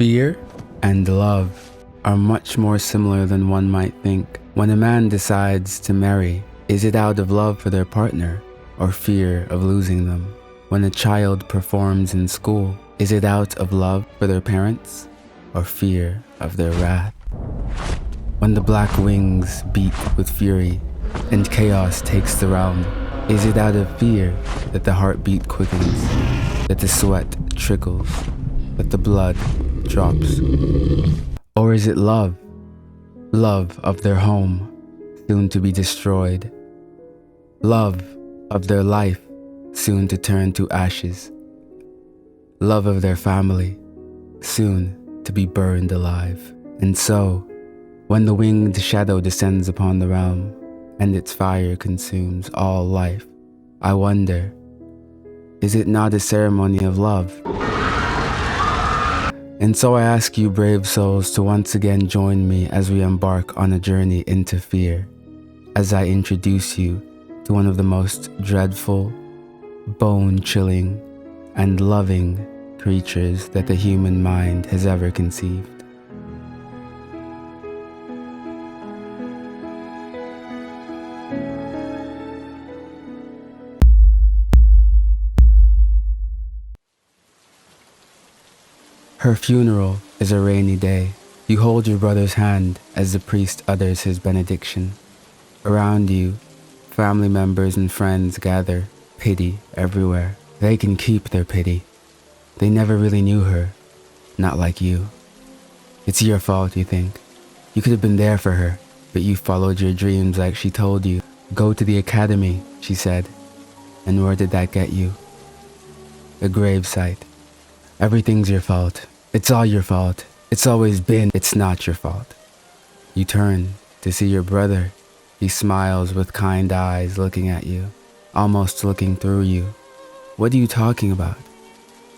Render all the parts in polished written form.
Fear and love are much more similar than one might think. When a man decides to marry, is it out of love for their partner or fear of losing them? When a child performs in school, is it out of love for their parents or fear of their wrath? When the black wings beat with fury and chaos takes the realm, is it out of fear that the heartbeat quickens, that the sweat trickles, that the blood drops? Or is it love? Love of their home, soon to be destroyed. Love of their life, soon to turn to ashes. Love of their family, soon to be burned alive. And so, when the winged shadow descends upon the realm, and its fire consumes all life, I wonder, is it not a ceremony of love? And so I ask you, brave souls, to once again join me as we embark on a journey into fear, as I introduce you to one of the most dreadful, bone-chilling, and loving creatures that the human mind has ever conceived. Her funeral is a rainy day. You hold your brother's hand as the priest utters his benediction. Around you, family members and friends gather, pity everywhere. They can keep their pity. They never really knew her, not like you. It's your fault, you think. You could have been there for her, but you followed your dreams like she told you. Go to the academy, she said. And where did that get you? A gravesite. Everything's your fault. It's all your fault. It's always been. It's not your fault. You turn to see your brother. He smiles with kind eyes looking at you, almost looking through you. What are you talking about?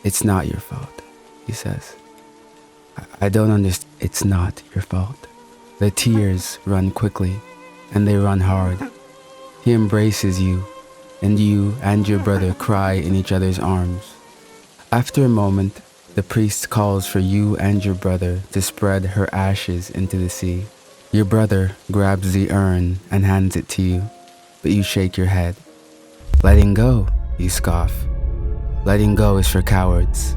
It's not your fault, he says. I don't understand. It's not your fault. The tears run quickly, and they run hard. He embraces you and your brother cry in each other's arms. After a moment, the priest calls for you and your brother to spread her ashes into the sea. Your brother grabs the urn and hands it to you, but you shake your head. Letting go, you scoff. Letting go is for cowards.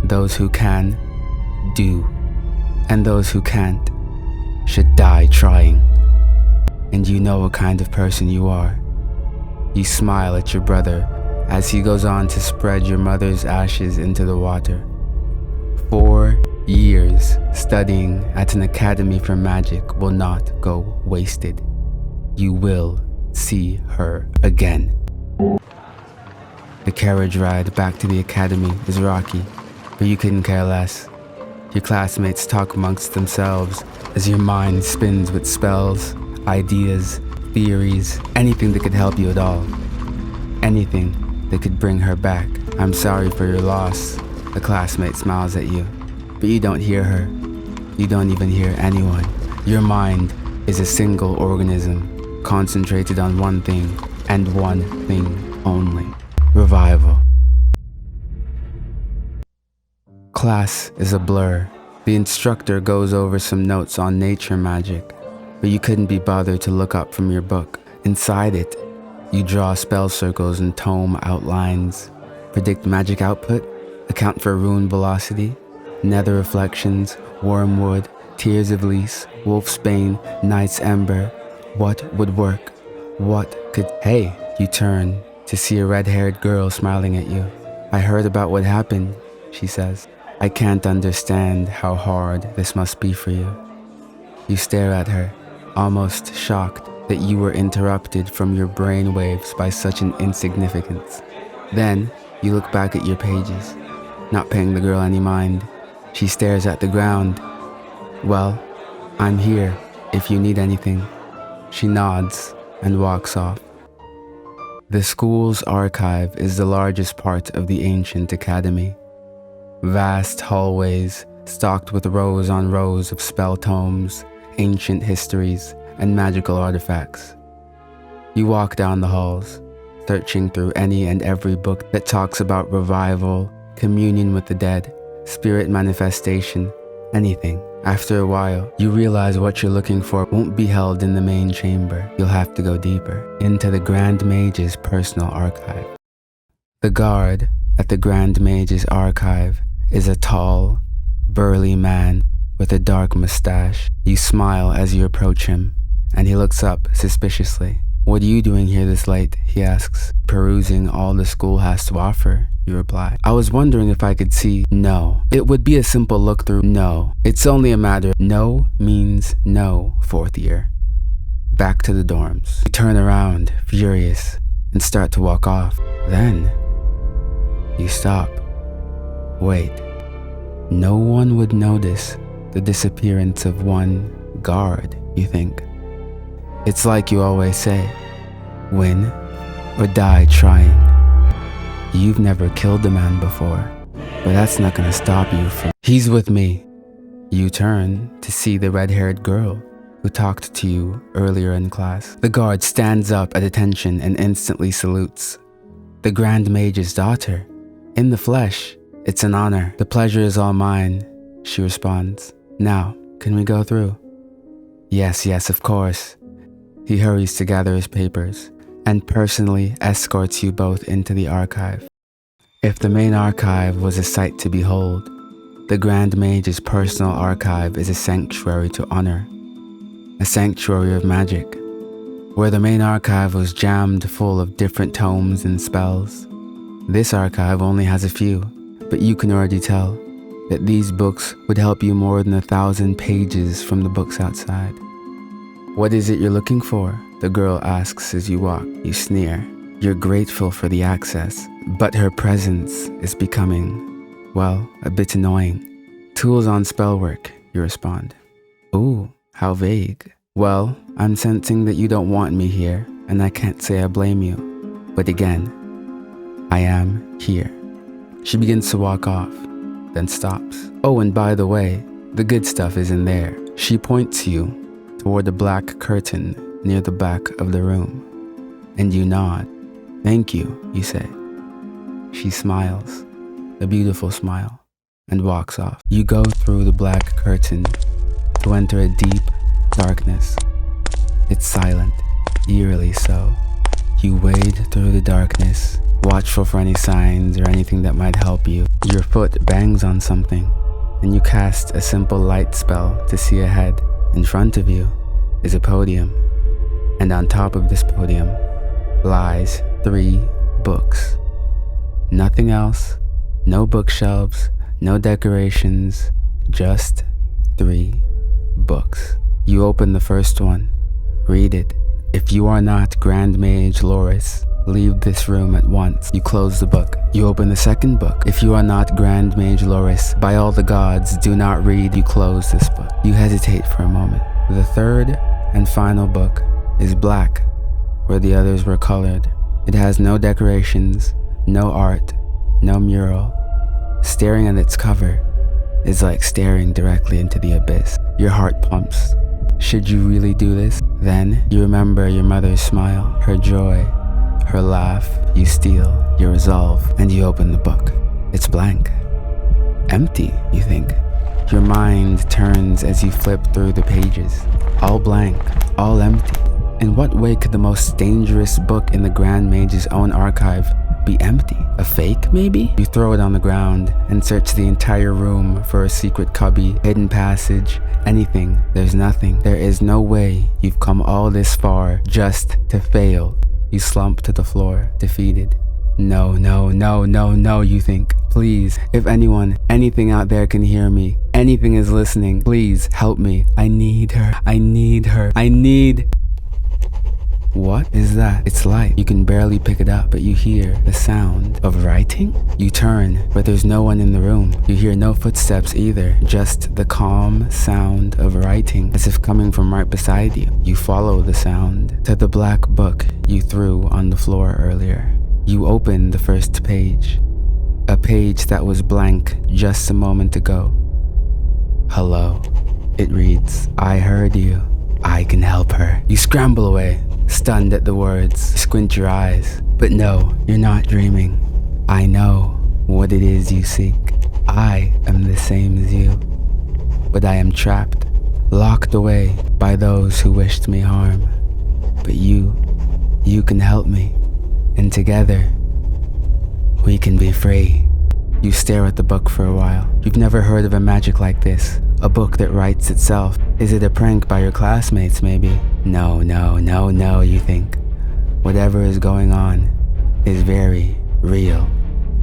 Those who can, do. And those who can't, should die trying. And you know what kind of person you are. You smile at your brother as he goes on to spread your mother's ashes into the water. 4 years studying at an academy for magic will not go wasted. You will see her again. The carriage ride back to the academy is rocky, but you couldn't care less. Your classmates talk amongst themselves as your mind spins with spells, ideas, theories, anything that could help you at all. Anything that could bring her back. I'm sorry for your loss. The classmate smiles at you, but you don't hear her. You don't even hear anyone. Your mind is a single organism, concentrated on one thing, and one thing only: revival. Class is a blur. The instructor goes over some notes on nature magic, but you couldn't be bothered to look up from your book. Inside it, you draw spell circles and tome outlines, predict magic output, account for rune velocity, nether reflections, wormwood, tears of lease, wolfsbane, night's ember. What would work? What could... Hey, you turn to see a red-haired girl smiling at you. I heard about what happened, she says. I can't understand how hard this must be for you. You stare at her, almost shocked that you were interrupted from your brainwaves by such an insignificance. Then, you look back at your pages, not paying the girl any mind. She stares at the ground. Well, I'm here if you need anything. She nods and walks off. The school's archive is the largest part of the ancient academy. Vast hallways stocked with rows on rows of spell tomes, ancient histories, and magical artifacts. You walk down the halls, searching through any and every book that talks about revival, communion with the dead, spirit manifestation, anything. After a while, you realize what you're looking for won't be held in the main chamber. You'll have to go deeper, into the Grand Mage's personal archive. The guard at the Grand Mage's archive is a tall, burly man with a dark mustache. You smile as you approach him, and he looks up suspiciously. "What are you doing here this late?" he asks. "Perusing all the school has to offer," you reply. "I was wondering if I could see." "No. It would be a simple look through." "No. It's only a matter." No means no, fourth year. Back to the dorms. You turn around, furious, and start to walk off. Then, you stop. Wait. No one would notice the disappearance of one guard, you think. It's like you always say, win or die trying. You've never killed a man before, but that's not gonna stop you from... He's with me. You turn to see the red-haired girl who talked to you earlier in class. The guard stands up at attention and instantly salutes. The Grand Mage's daughter, in the flesh. It's an honor. The pleasure is all mine, she responds. Now, can we go through? Yes, of course. He hurries to gather his papers and personally escorts you both into the archive. If the main archive was a sight to behold, the Grand Mage's personal archive is a sanctuary to honor, a sanctuary of magic, where the main archive was jammed full of different tomes and spells. This archive only has a few, but you can already tell that these books would help you more than 1,000 pages from the books outside. What is it you're looking for? The girl asks as you walk. You sneer. You're grateful for the access, but her presence is becoming, well, a bit annoying. Tools on spellwork, you respond. Ooh, how vague. Well, I'm sensing that you don't want me here, and I can't say I blame you. But again, I am here. She begins to walk off, then stops. Oh, and by the way, the good stuff is in there. She points you toward the black curtain near the back of the room, and you nod. Thank you, you say. She smiles, a beautiful smile, and walks off. You go through the black curtain to enter a deep darkness. It's silent, eerily so. You wade through the darkness, watchful for any signs or anything that might help you. Your foot bangs on something, and you cast a simple light spell to see ahead. In front of you is a podium, and on top of this podium lies 3 books. Nothing else, no bookshelves, no decorations, just 3 books. You open the first one, read it. If you are not Grand Mage Loris, leave this room at once. You close the book. You open the second book. If you are not Grand Mage Loris, by all the gods, do not read. You close this book. You hesitate for a moment. The third and final book is black, where the others were colored. It has no decorations, no art, no mural. Staring at its cover is like staring directly into the abyss. Your heart pumps. Should you really do this? Then you remember your mother's smile, her joy, her laugh. You steal your resolve, and you open the book. It's blank. Empty, you think. Your mind turns as you flip through the pages. All blank, all empty. In what way could the most dangerous book in the Grand Mage's own archive be empty? A fake, maybe? You throw it on the ground and search the entire room for a secret cubby, hidden passage, anything. There's nothing. There is no way you've come all this far just to fail. You slump to the floor, defeated. No, you think. Please, if anyone, anything out there can hear me, anything is listening, please help me. I need her. What is that? It's light. You can barely pick it up, but you hear the sound of writing. You turn, but there's no one in the room. You hear no footsteps either, just the calm sound of writing, as if coming from right beside you. You follow the sound to the black book you threw on the floor earlier. You open the first page, a page that was blank just a moment ago. Hello, it reads. I heard you. I can help her. You scramble away, stunned at the words. Squint your eyes. But no, you're not dreaming. I know what it is you seek. I am the same as you. but I am trapped, locked away by those who wished me harm. But you can help me, and together, we can be free. You stare at the book for a while. You've never heard of a magic like this, a book that writes itself. Is it a prank by your classmates, maybe? No, you think. Whatever is going on is very real.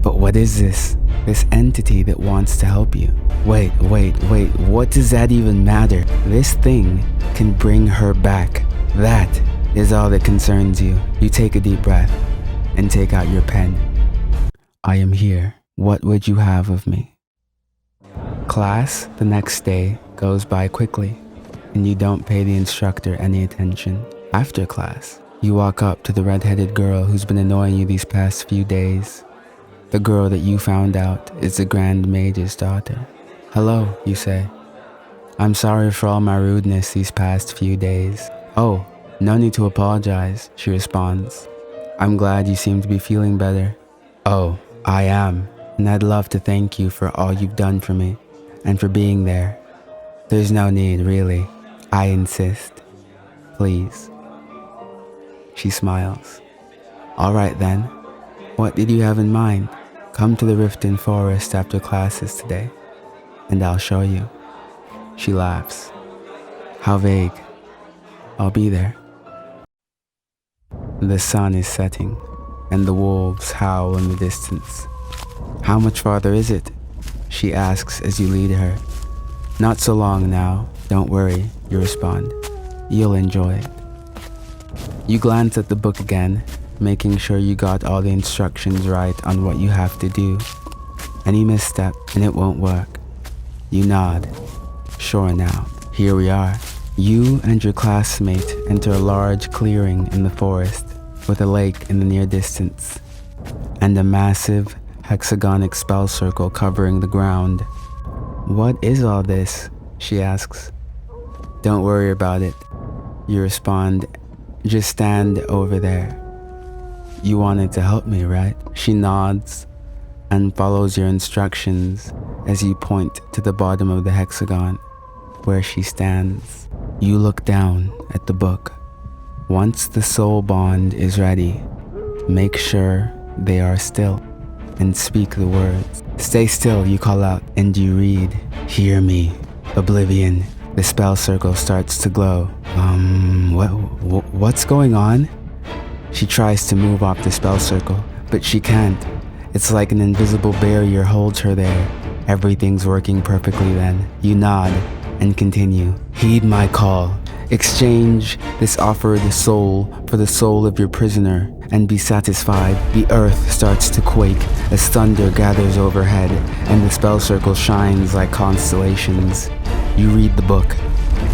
But what is this? This entity that wants to help you? Wait, what does that even matter? This thing can bring her back. That is all that concerns you. You take a deep breath and take out your pen. I am here. What would you have of me? Class the next day goes by quickly, and you don't pay the instructor any attention. After class, you walk up to the red-headed girl who's been annoying you these past few days. The girl that you found out is the Grand Mage's daughter. Hello, you say. I'm sorry for all my rudeness these past few days. Oh, no need to apologize, she responds. I'm glad you seem to be feeling better. Oh, I am, and I'd love to thank you for all you've done for me, and for being there. There's no need, really. I insist. Please. She smiles. All right then. What did you have in mind? Come to the Riften Forest after classes today, and I'll show you. She laughs. How vague. I'll be there. The sun is setting, and the wolves howl in the distance. How much farther is it? She asks as you lead her. Not so long now, don't worry, you respond. You'll enjoy it. You glance at the book again, making sure you got all the instructions right on what you have to do. Any misstep and it won't work. You nod. Sure now, here we are. You and your classmate enter a large clearing in the forest with a lake in the near distance and a massive hexagonic spell circle covering the ground. What is all this? She asks. Don't worry about it. You respond, just stand over there. You wanted to help me, right? She nods and follows your instructions as you point to the bottom of the hexagon where she stands. You look down at the book. Once the soul bond is ready, make sure they are still and speak the words. Stay still, you call out, and you read, hear me, oblivion. The spell circle starts to glow. What's going on? She tries to move off the spell circle, but she can't. It's like an invisible barrier holds her there. Everything's working perfectly then. You nod and continue. Heed my call. Exchange this offered soul for the soul of your prisoner and be satisfied. The earth starts to quake as thunder gathers overhead and the spell circle shines like constellations. You read the book.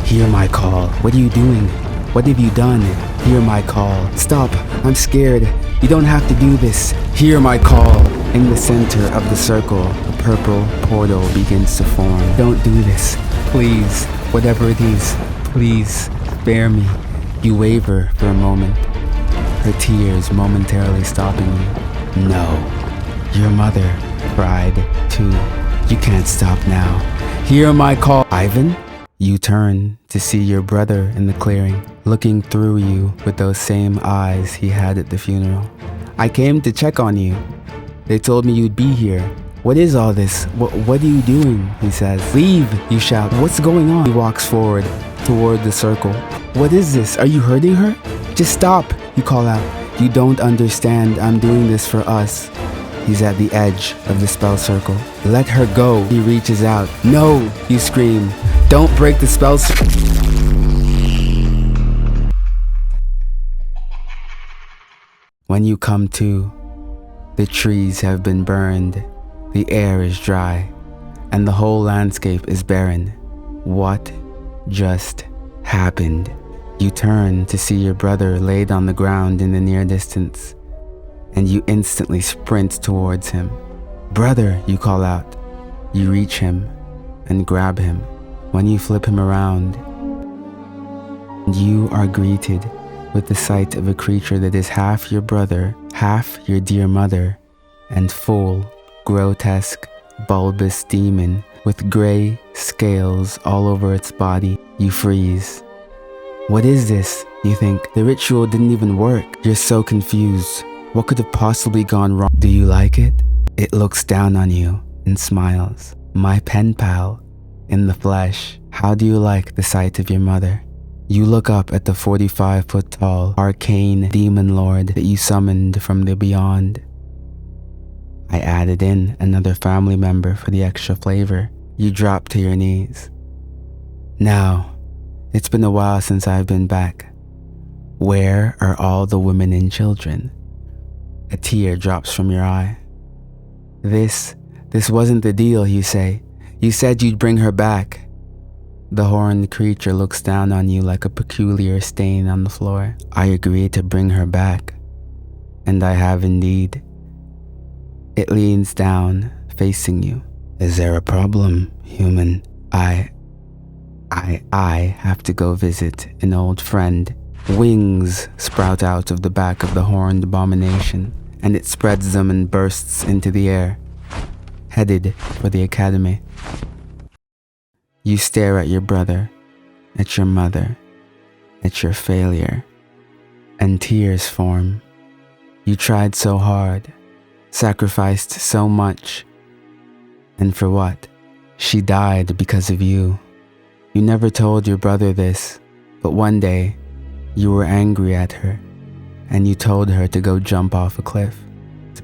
Hear my call. What are you doing? What have you done? Hear my call. Stop. I'm scared. You don't have to do this. Hear my call. In the center of the circle, a purple portal begins to form. Don't do this. Please. Whatever it is. Please. Spare me. You waver for a moment. Her tears momentarily stopping you. No. Your mother cried too. You can't stop now. Hear my call. Ivan? You turn to see your brother in the clearing, looking through you with those same eyes he had at the funeral. I came to check on you. They told me you'd be here. What is all this? What are you doing? He says. Leave, you shout. What's going on? He walks forward toward the circle. What is this? Are you hurting her? Just stop, you call out. You don't understand. I'm doing this for us. He's at the edge of the spell circle. Let her go. He reaches out. No, you scream. Don't break the spell circle. When you come to, the trees have been burned, the air is dry, and the whole landscape is barren. What just happened? You turn to see your brother laid on the ground in the near distance, and you instantly sprint towards him. Brother, you call out. You reach him and grab him. When you flip him around, you are greeted with the sight of a creature that is half your brother, half your dear mother, and full, grotesque, bulbous demon with gray, scales all over its body. You freeze. What is this? You think. The ritual didn't even work. You're so confused. What could have possibly gone wrong? Do you like it? It looks down on you and smiles. My pen pal, in the flesh. How do you like the sight of your mother? You look up at the 45-foot-tall, arcane demon lord that you summoned from the beyond. I added in another family member for the extra flavor. You drop to your knees. Now, it's been a while since I've been back. Where are all the women and children? A tear drops from your eye. This wasn't the deal, you say. You said you'd bring her back. The horned creature looks down on you like a peculiar stain on the floor. I agreed to bring her back. And I have indeed. It leans down, facing you. Is there a problem, human? I have to go visit an old friend. Wings sprout out of the back of the horned abomination, and it spreads them and bursts into the air, headed for the academy. You stare at your brother, at your mother, at your failure, and tears form. You tried so hard, sacrificed so much, and for what? She died because of you. You never told your brother this, but one day, you were angry at her, and you told her to go jump off a cliff.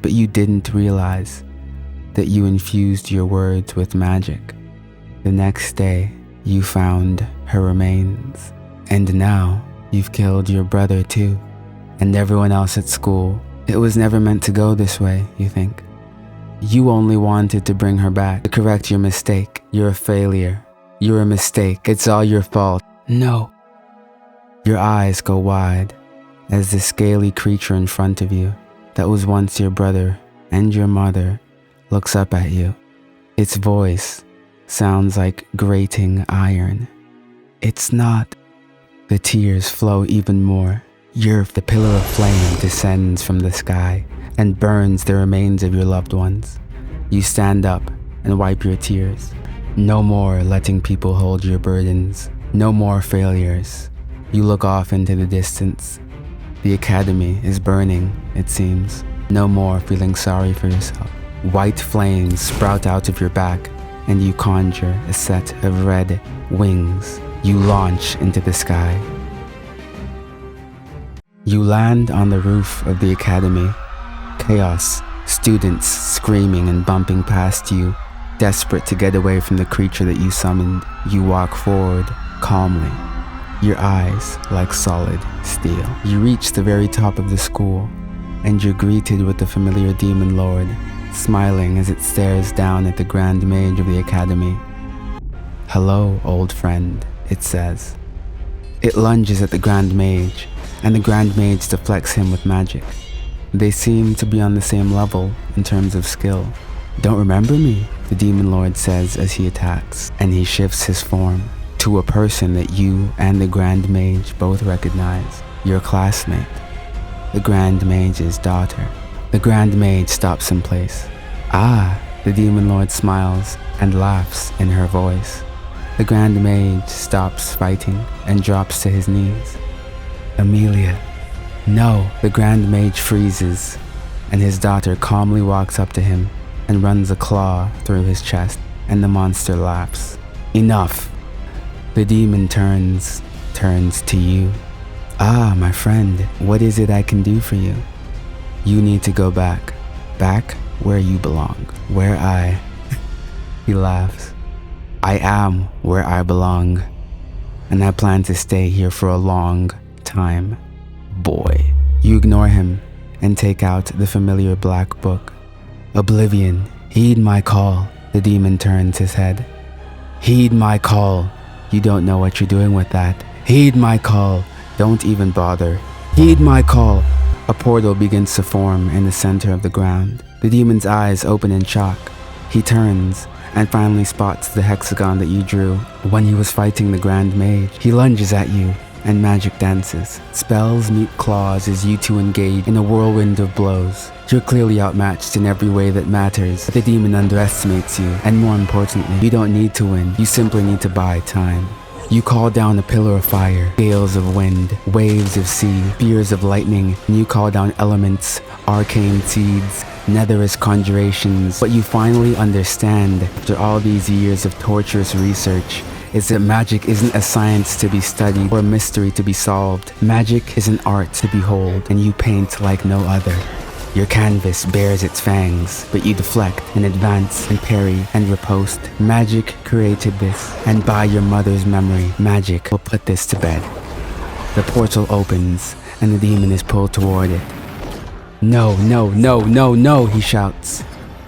But you didn't realize that you infused your words with magic. The next day, you found her remains. And now, you've killed your brother too, and everyone else at school. It was never meant to go this way, you think. You only wanted to bring her back, to correct your mistake. You're a failure. You're a mistake. It's all your fault. No. Your eyes go wide as the scaly creature in front of you, that was once your brother and your mother, looks up at you. Its voice sounds like grating iron. It's not. The tears flow even more. The pillar of flame descends from the sky and burns the remains of your loved ones. You stand up and wipe your tears. No more letting people hold your burdens. No more failures. You look off into the distance. The academy is burning, it seems. No more feeling sorry for yourself. White flames sprout out of your back, and you conjure a set of red wings. You launch into the sky. You land on the roof of the academy. Chaos, students screaming and bumping past you, desperate to get away from the creature that you summoned. You walk forward calmly, your eyes like solid steel. You reach the very top of the school, and you're greeted with the familiar demon lord, smiling as it stares down at the grand mage of the academy. Hello, old friend, it says. It lunges at the grand mage, and the grand mage deflects him with magic. They seem to be on the same level in terms of skill. Don't remember me, the demon lord says as he attacks, and he shifts his form to a person that you and the grand mage both recognize, your classmate, the grand mage's daughter. The grand mage stops in place. Ah, the demon lord smiles and laughs in her voice. The grand mage stops fighting and drops to his knees. Amelia. No, the grand mage freezes, and his daughter calmly walks up to him and runs a claw through his chest, and the monster laughs. Enough. The demon turns to you. Ah, my friend, what is it I can do for you? You need to go back where you belong, where I... He laughs. I am where I belong, and I plan to stay here for a long time. Boy. You ignore him and take out the familiar black book. Oblivion, heed my call. The demon turns his head. Heed my call. You don't know what you're doing with that. Heed my call. Don't even bother. Heed my call. A portal begins to form in the center of the ground. The demon's eyes open in shock. He turns and finally spots the hexagon that you drew when he was fighting the grand mage. He lunges at you, and magic dances. Spells meet claws as you two engage in a whirlwind of blows. You're clearly outmatched in every way that matters, but the demon underestimates you, and more importantly, you don't need to win, you simply need to buy time. You call down a pillar of fire, gales of wind, waves of sea, spears of lightning, and you call down elements, arcane seeds, netherous conjurations. What you finally understand after all these years of torturous research is that magic isn't a science to be studied or a mystery to be solved. Magic is an art to behold, and you paint like no other. Your canvas bears its fangs, but you deflect and advance and parry and riposte. Magic created this, and by your mother's memory, magic will put this to bed. The portal opens, and the demon is pulled toward it. No, no, no, no, no, he shouts.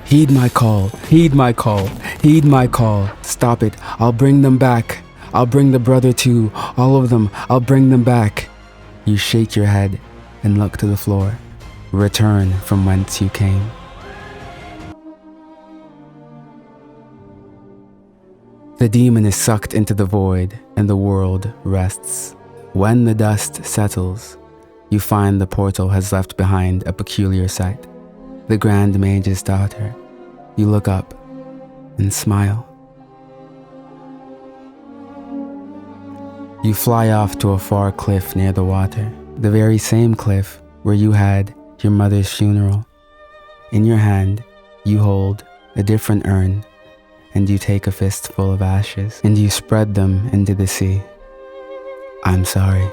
Heed my call, heed my call, heed my call. Stop it, I'll bring them back. I'll bring the brother too, all of them, I'll bring them back. You shake your head and look to the floor. Return from whence you came. The demon is sucked into the void, and the world rests. When the dust settles, you find the portal has left behind a peculiar sight. The Grand Mage's daughter. You look up and smile. You fly off to a far cliff near the water, the very same cliff where you had your mother's funeral. In your hand, you hold a different urn, and you take a fistful of ashes, and you spread them into the sea. I'm sorry.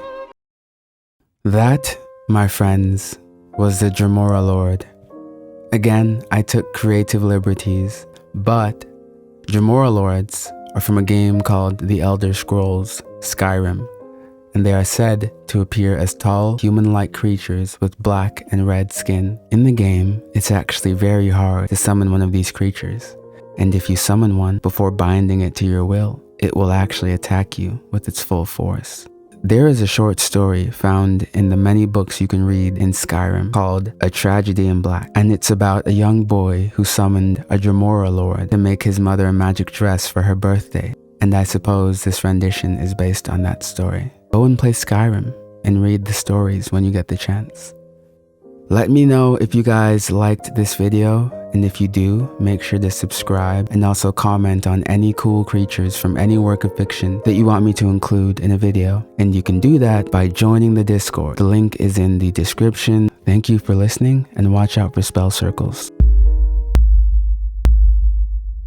That, my friends, was the Dremora Lord. Again, I took creative liberties, but Dremora Lords are from a game called The Elder Scrolls Skyrim, and they are said to appear as tall, human-like creatures with black and red skin. In the game, it's actually very hard to summon one of these creatures, and if you summon one before binding it to your will, it will actually attack you with its full force. There is a short story found in the many books you can read in Skyrim called A Tragedy in Black, and it's about a young boy who summoned a Dremora Lord to make his mother a magic dress for her birthday, and I suppose this rendition is based on that story. Go and play Skyrim and read the stories when you get the chance. Let me know if you guys liked this video, and if you do, make sure to subscribe and also comment on any cool creatures from any work of fiction that you want me to include in a video. And you can do that by joining the Discord. The link is in the description. Thank you for listening, and watch out for spell circles.